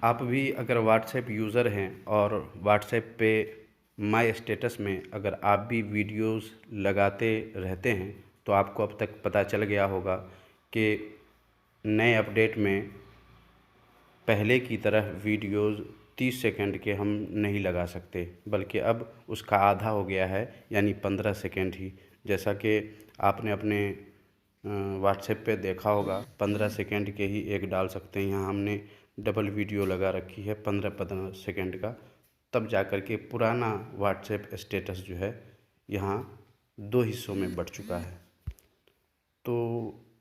आप भी अगर व्हाट्सएप यूज़र हैं और व्हाट्सएप पे माय स्टेटस में अगर आप भी वीडियोस लगाते रहते हैं तो आपको अब तक पता चल गया होगा कि नए अपडेट में पहले की तरह वीडियोस 30 सेकंड के हम नहीं लगा सकते, बल्कि अब उसका आधा हो गया है, यानी 15 सेकंड ही। जैसा कि आपने अपने व्हाट्सएप पे देखा होगा, 15 सेकंड के ही एक डाल सकते हैं। यहाँ हमने डबल वीडियो लगा रखी है 15-15 सेकंड का, तब जा कर के पुराना व्हाट्सएप स्टेटस जो है यहाँ 2 हिस्सों में बँट चुका है। तो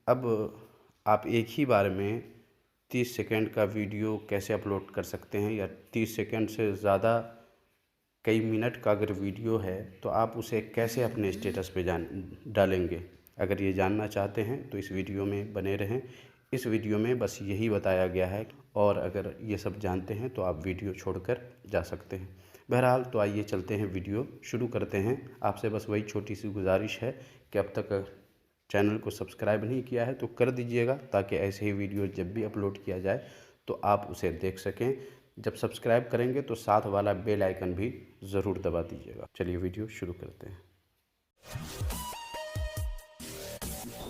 अब आप एक ही बार में 30 सेकंड का वीडियो कैसे अपलोड कर सकते हैं, या 30 सेकंड से ज़्यादा कई मिनट का अगर वीडियो है तो आप उसे कैसे अपने स्टेटस पे डालेंगे। अगर ये जानना चाहते हैं तो इस वीडियो में बने रहें। इस वीडियो में बस यही बताया गया है, और अगर ये सब जानते हैं तो आप वीडियो छोड़कर जा सकते हैं। बहरहाल, तो आइए चलते हैं, वीडियो शुरू करते हैं। आपसे बस वही छोटी सी गुजारिश है कि अब तक चैनल को सब्सक्राइब नहीं किया है तो कर दीजिएगा, ताकि ऐसे ही वीडियो जब भी अपलोड किया जाए तो आप उसे देख सकें। जब सब्सक्राइब करेंगे तो साथ वाला बेल आइकन भी ज़रूर दबा दीजिएगा। चलिए वीडियो शुरू करते हैं।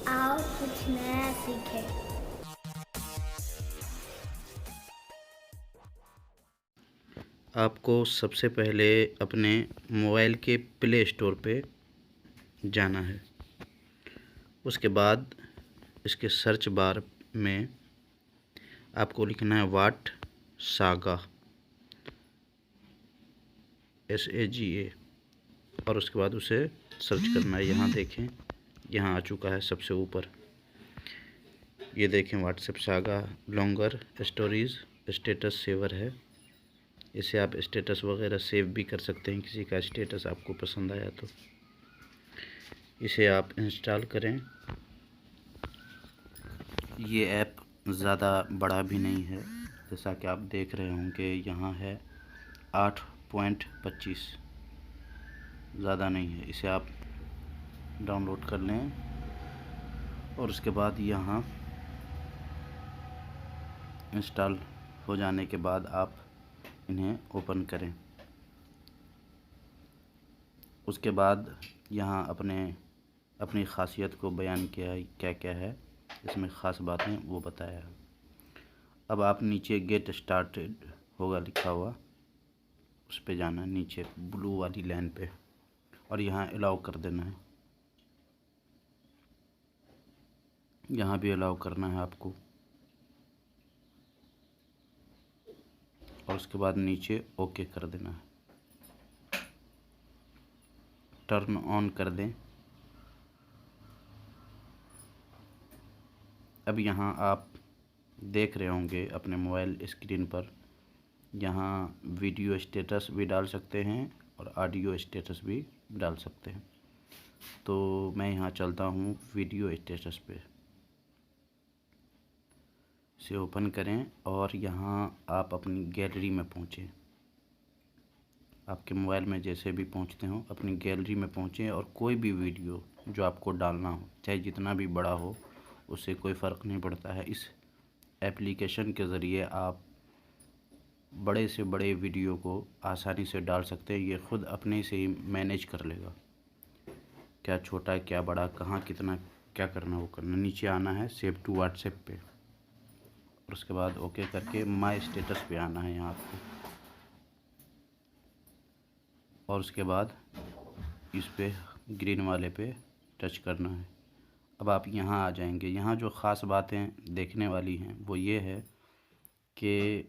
आओ कुछ नया सीखें। आपको सबसे पहले अपने मोबाइल के प्ले स्टोर पे जाना है। उसके बाद इसके सर्च बार में आपको लिखना है वाट सागा, SAGA, और उसके बाद उसे सर्च करना है। यहाँ देखें, यहाँ आ चुका है सबसे ऊपर। ये देखें, WhatsApp saga longer stories status saver है। इसे आप स्टेटस वगैरह सेव भी कर सकते हैं, किसी का स्टेटस आपको पसंद आया तो। इसे आप इंस्टॉल करें। ये ऐप ज़्यादा बड़ा भी नहीं है, जैसा कि आप देख रहे होंगे यहाँ है 8.25, ज़्यादा नहीं है। इसे आप डाउनलोड कर लें और उसके बाद यहाँ इंस्टॉल हो जाने के बाद आप इन्हें ओपन करें। उसके बाद यहाँ अपनी ख़ासियत को बयान किया है, क्या क्या है इसमें ख़ास बातें वो बताया है। अब आप नीचे गेट स्टार्टेड होगा लिखा हुआ, उस पे जाना है, नीचे ब्लू वाली लाइन पे, और यहाँ अलाउ कर देना है। यहाँ भी अलाउ करना है आपको, और उसके बाद नीचे ओके कर देना है। टर्न ऑन कर दें। अब यहाँ आप देख रहे होंगे अपने मोबाइल स्क्रीन पर, यहाँ वीडियो स्टेटस भी डाल सकते हैं और ऑडियो स्टेटस भी डाल सकते हैं। तो मैं यहाँ चलता हूँ वीडियो स्टेटस पे। इसे ओपन करें और यहाँ आप अपनी गैलरी में पहुँचें। आपके मोबाइल में जैसे भी पहुँचते हो अपनी गैलरी में पहुँचें, और कोई भी वीडियो जो आपको डालना हो, चाहे जितना भी बड़ा हो, उससे कोई फ़र्क नहीं पड़ता है। इस एप्लीकेशन के ज़रिए आप बड़े से बड़े वीडियो को आसानी से डाल सकते हैं। ये ख़ुद अपने से ही मैनेज कर लेगा, क्या छोटा है क्या बड़ा, कहाँ कितना क्या करना वो करना। नीचे आना है सेव टू व्हाट्सएप पे, और उसके बाद ओके करके माय स्टेटस पे आना है यहाँ आपको, और उसके बाद इस पे ग्रीन वाले पे टच करना है। अब आप यहाँ आ जाएंगे। यहाँ जो ख़ास बातें देखने वाली हैं वो ये है कि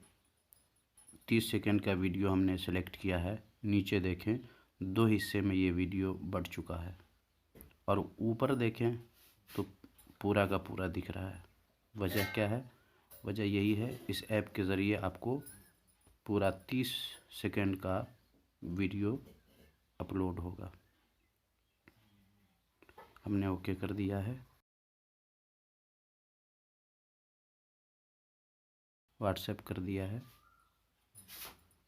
30 सेकंड का वीडियो हमने सेलेक्ट किया है। नीचे देखें, 2 हिस्से में ये वीडियो बढ़ चुका है, और ऊपर देखें तो पूरा का पूरा दिख रहा है। वजह क्या है? वजह यही है, इस ऐप के ज़रिए आपको पूरा 30 सेकंड का वीडियो अपलोड होगा। हमने ओके कर दिया है। व्हाट्सएप कर दिया है।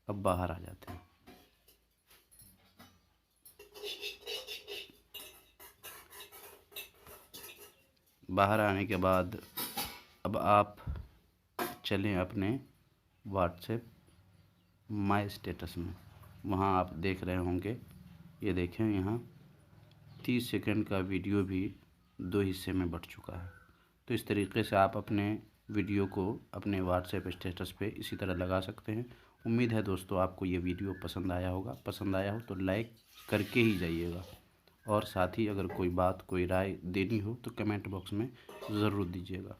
अब बाहर आ जाते हैं। बाहर आने के बाद अब आप चलें अपने व्हाट्सएप माय स्टेटस में। वहाँ आप देख रहे होंगे, ये देखें यहाँ 30 सेकंड का वीडियो भी 2 हिस्से में बँट चुका है। तो इस तरीके से आप अपने वीडियो को अपने व्हाट्सएप स्टेटस पे इसी तरह लगा सकते हैं। उम्मीद है दोस्तों आपको ये वीडियो पसंद आया होगा। पसंद आया हो तो लाइक करके ही जाइएगा, और साथ ही अगर कोई बात, कोई राय देनी हो तो कमेंट बॉक्स में ज़रूर दीजिएगा।